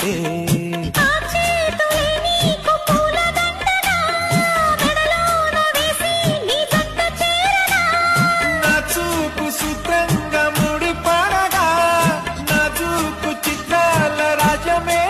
ఉంటే నా చూపు సుతంగా ముడి పడగా నా చూపు చిత్రాల రాజమే